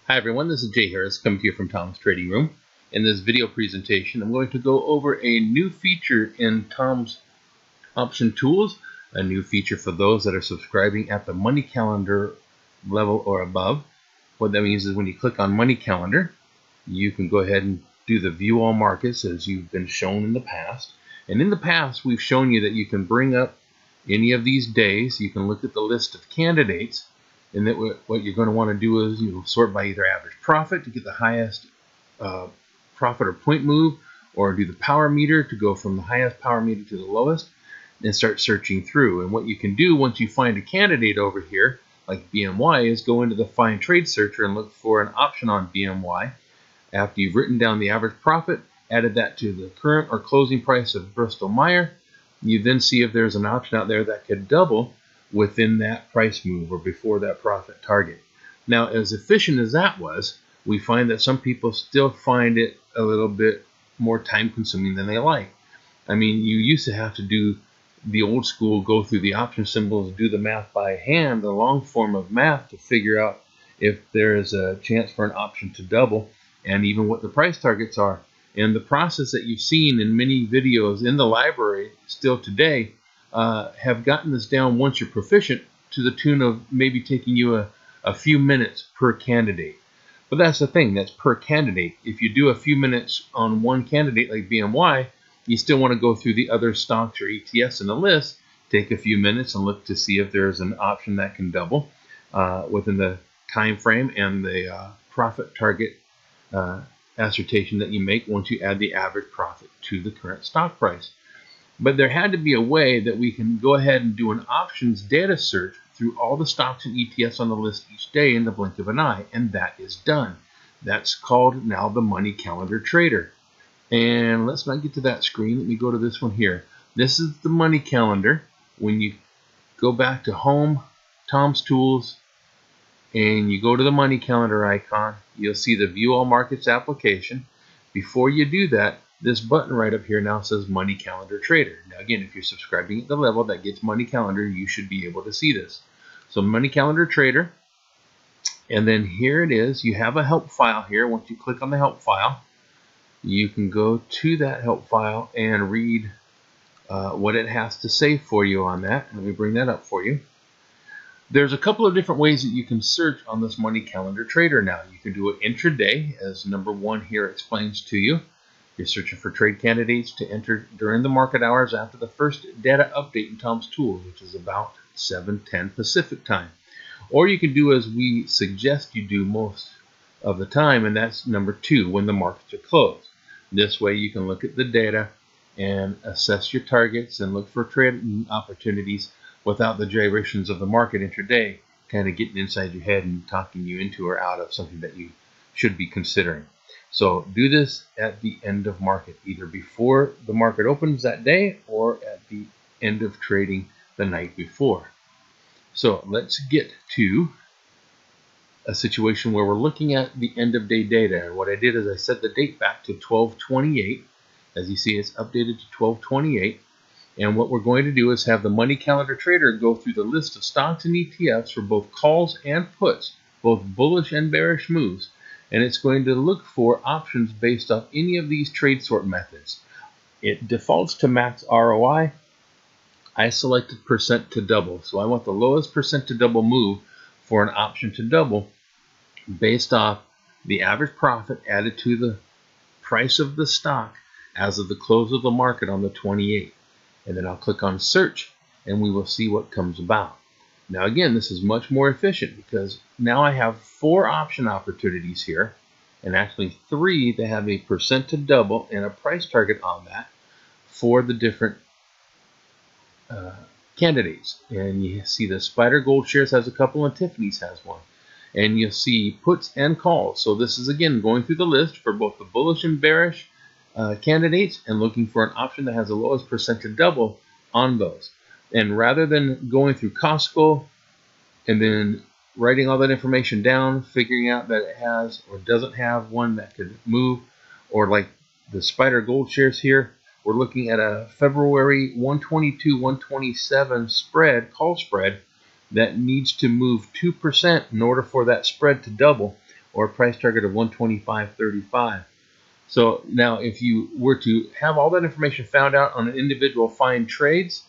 Hi everyone, this is Jay Harris coming to you from Tom's Trading Room. In this video presentation, I'm going to go over a new feature in Tom's Option Tools, a new feature for those that are subscribing at the Money Calendar level or above. What that means is when you click on Money Calendar, you can go ahead and do the View All Markets as you've been shown in the past. And in the past, we've shown you that you can bring up any of these days. You can look at the list of candidates. And that what you're going to want to do is sort by either average profit to get the highest profit or point move, or do the power meter to go from the highest power meter to the lowest, and start searching through. And what you can do once you find a candidate over here, like BMY, is go into the Find Trade Searcher and look for an option on BMY. After you've written down the average profit, added that to the current or closing price of Bristol Myers, you then see if there's an option out there that could double within that price move or before that profit target. Now, as efficient as that was, we find that some people still find it a little bit more time consuming than they like. I mean, you used to have to do the old school, go through the option symbols, do the math by hand, the long form of math to figure out if there is a chance for an option to double and even what the price targets are. And the process that you've seen in many videos in the library still today have gotten this down once you're proficient to the tune of maybe taking you a few minutes per candidate. But that's the thing, that's per candidate. If you do a few minutes on one candidate like BMY, you still want to go through the other stocks or ETFs in the list, take a few minutes and look to see if there's an option that can double within the time frame and the profit target assertion that you make once you add the average profit to the current stock price. But there had to be a way that we can go ahead and do an options data search through all the stocks and ETFs on the list each day in the blink of an eye, and that is done. That's called now the Money Calendar Trader. And let's not get to that screen. Let me go to this one here. This is the Money Calendar. When you go back to Home, Tom's Tools, and you go to the Money Calendar icon, you'll see the View All Markets application. Before you do that, this button right up here now says Money Calendar Trader. Now again, if you're subscribing at the level that gets Money Calendar, you should be able to see this. So Money Calendar Trader, and then here it is. You have a help file here. Once you click on the help file, you can go to that help file and read what it has to say for you on that. Let me bring that up for you. There's a couple of different ways that you can search on this Money Calendar Trader now. You can do it intraday, as number 1 here explains to you. You're searching for trade candidates to enter during the market hours after the first data update in Tom's Tools, which is about 7:10 Pacific time. Or you can do as we suggest you do most of the time, and that's number 2, when the markets are closed. This way you can look at the data and assess your targets and look for trade opportunities without the gyrations of the market intraday kind of getting inside your head and talking you into or out of something that you should be considering. So do this at the end of market, either before the market opens that day or at the end of trading the night before. So let's get to a situation where we're looking at the end of day data. And what I did is I set the date back to 12/28. As you see, it's updated to 12/28. And what we're going to do is have the Money Calendar Trader go through the list of stocks and ETFs for both calls and puts, both bullish and bearish moves. And it's going to look for options based off any of these trade sort methods. It defaults to max ROI. I selected percent to double. So I want the lowest percent to double move for an option to double based off the average profit added to the price of the stock as of the close of the market on the 28th. And then I'll click on search and we will see what comes about. Now again, this is much more efficient because now I have 4 option opportunities here, and actually 3 that have a percent to double and a price target on that for the different candidates. And you see the Spider Gold Shares has a couple and Tiffany's has one. And you'll see puts and calls. So this is again going through the list for both the bullish and bearish candidates and looking for an option that has the lowest percent to double on those. And rather than going through Costco and then writing all that information down, figuring out that it has or doesn't have one that could move, or like the Spider Gold Shares here, we're looking at a February 122-127 spread, call spread, that needs to move 2% in order for that spread to double. or a price target of 125.35. So now if you were to have all that information found out on an individual find trades,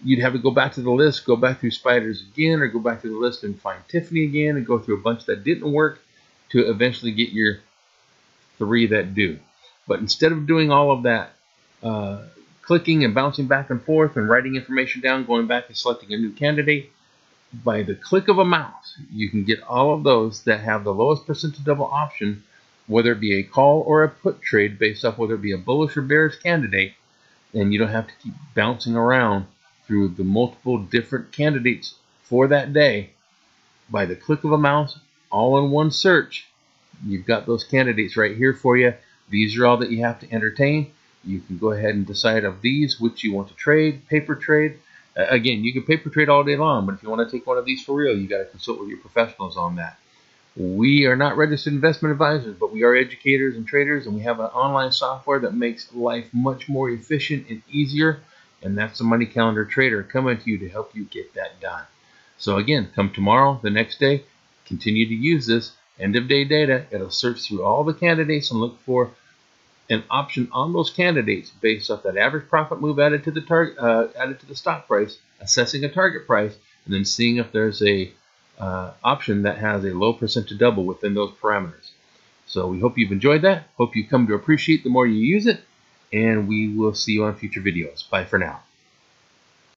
you'd have to go back to the list, go back through spiders again, or go back to the list and find Tiffany again and go through a bunch that didn't work to eventually get your 3 that do. But instead of doing all of that clicking and bouncing back and forth and writing information down, going back and selecting a new candidate, by the click of a mouse, you can get all of those that have the lowest percent to double option, whether it be a call or a put trade based off whether it be a bullish or bearish candidate, and you don't have to keep bouncing around through the multiple different candidates for that day. By the click of a mouse, all in one search, you've got those candidates right here for you. These are all that you have to entertain. You can go ahead and decide of these which you want to trade, paper trade. Again, you can paper trade all day long, but if you want to take one of these for real, you got to consult with your professionals on that. We are not registered investment advisors, but we are educators and traders, and we have an online software that makes life much more efficient and easier, and that's the Money Calendar Trader coming to you to help you get that done. So again, come tomorrow, the next day, continue to use this end of day data. It'll search through all the candidates and look for an option on those candidates based off that average profit move added to the target, added to the stock price, assessing a target price, and then seeing if there's a option that has a low percent to double within those parameters. So we hope you've enjoyed that. Hope you come to appreciate the more you use it, and we will see you on future videos. Bye for now.